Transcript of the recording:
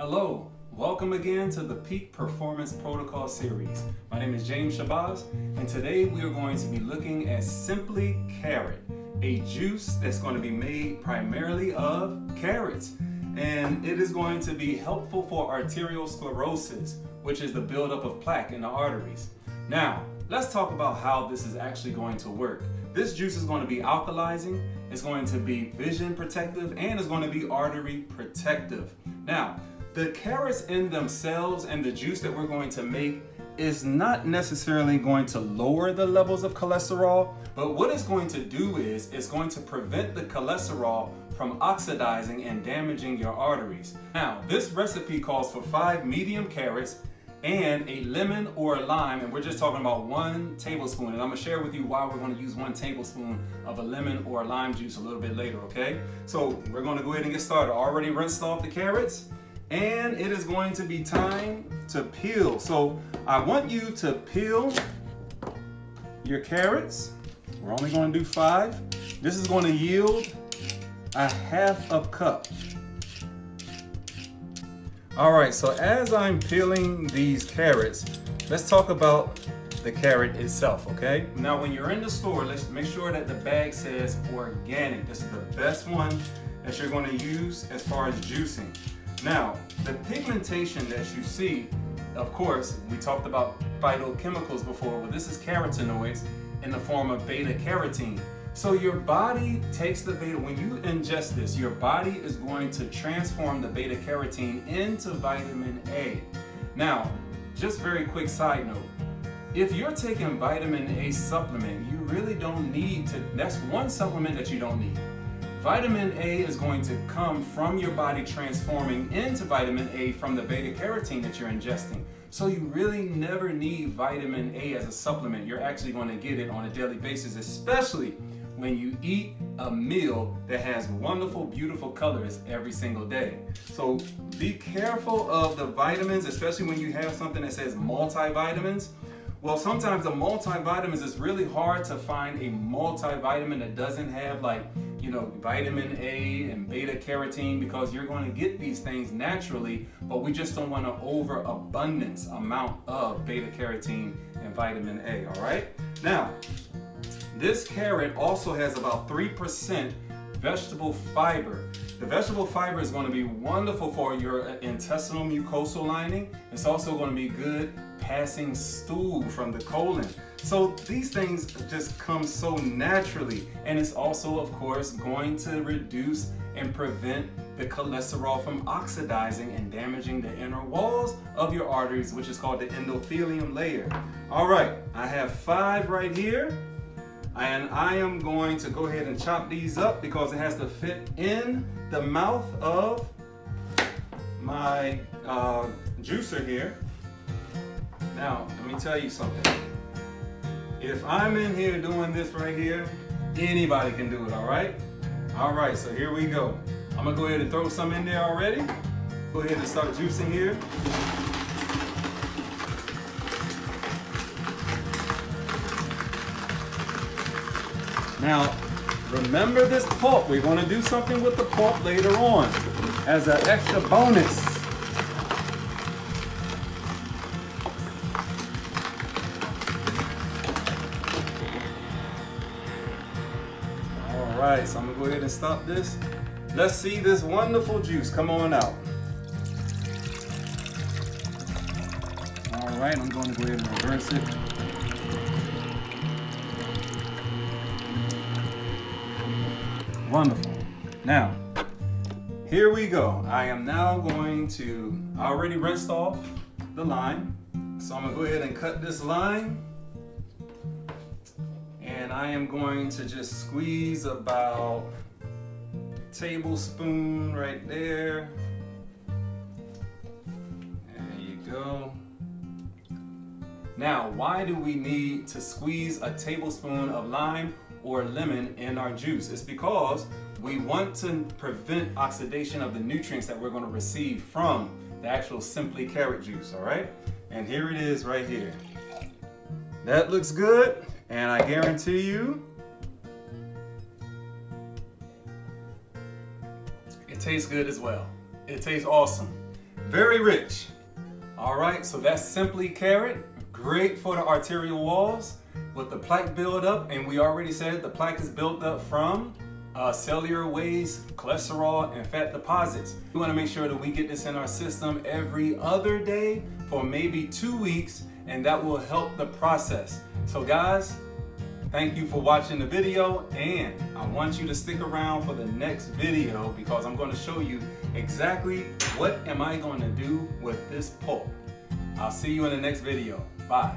Hello, welcome again to the Peak Performance Protocol series. My name is James Shabazz, and today we are going to be looking at Simply Carrot, a juice that's going to be made primarily of carrots. And it is going to be helpful for arteriosclerosis, which is the buildup of plaque in the arteries. Now, let's talk about how this is actually going to work. This juice is going to be alkalizing, it's going to be vision protective, and it's going to be artery protective. Now, the carrots in themselves and the juice that we're going to make is not necessarily going to lower the levels of cholesterol, but what it's going to do is it's going to prevent the cholesterol from oxidizing and damaging your arteries. Now, this recipe calls for 5 medium carrots and a lemon or a lime, and we're just talking about 1 tablespoon, and I'm gonna share with you why we're gonna use 1 tablespoon of a lemon or a lime juice a little bit later, okay? So we're gonna go ahead and get started. I already rinsed off the carrots, and it is going to be time to peel. So I want you to peel your carrots. We're only gonna do 5. This is gonna yield a 1/2 cup. All right, so as I'm peeling these carrots, let's talk about the carrot itself, okay? Now, when you're in the store, let's make sure that the bag says organic. This is the best one that you're gonna use as far as juicing. Now, the pigmentation that you see, of course, we talked about phytochemicals before, but this is carotenoids in the form of beta carotene. So your body takes the beta, when you ingest this, your body is going to transform the beta carotene into vitamin A. Now, just very quick side note, if you're taking vitamin A supplement, you really don't need to, that's one supplement that you don't need. Vitamin A is going to come from your body transforming into vitamin A from the beta carotene that you're ingesting. So you really never need vitamin A as a supplement. You're actually going to get it on a daily basis, especially when you eat a meal that has wonderful, beautiful colors every single day. So be careful of the vitamins, especially when you have something that says multivitamins. Well, sometimes the multivitamins, it's really hard to find a multivitamin that doesn't have, like, you know, vitamin A and beta carotene, because you're going to get these things naturally, but we just don't want an overabundance amount of beta carotene and vitamin A, all right? Now, this carrot also has about 3% vegetable fiber. The vegetable fiber is going to be wonderful for your intestinal mucosal lining. It's also going to be good passing stool from the colon. So these things just come so naturally, and it's also, of course, going to reduce and prevent the cholesterol from oxidizing and damaging the inner walls of your arteries, which is called the endothelium layer. All right, I have 5 right here. And I am going to go ahead and chop these up because it has to fit in the mouth of my juicer here. Now, let me tell you something. If I'm in here doing this right here, anybody can do it, all right? All right, so here we go. I'm gonna go ahead and throw some in there already. Go ahead and start juicing here. Now, remember this pulp. We're going to do something with the pulp later on as an extra bonus. All right, so I'm going to go ahead and stop this. Let's see this wonderful juice come on out. All right, I'm going to go ahead and reverse it. Wonderful. Now, here we go. I am now going to, I already rinsed off the lime. So I'm gonna go ahead and cut this lime. And I am going to just squeeze about a tablespoon right there. There you go. Now, why do we need to squeeze a tablespoon of lime or lemon in our juice? It's because we want to prevent oxidation of the nutrients that we're going to receive from the actual Simply Carrot juice, all right? And here it is right here. That looks good, and I guarantee you it tastes good as well. It tastes awesome. very rich. All right, so that's simply carrot. Great for the arterial walls with the plaque buildup, and we already said the plaque is built up from cellular waste, cholesterol, and fat deposits. We want to make sure that we get this in our system every other day for maybe 2 weeks, and that will help the process. So guys, thank you for watching the video, and I want you to stick around for the next video because I'm going to show you exactly what am I going to do with this pulp. I'll see you in the next video. Bye.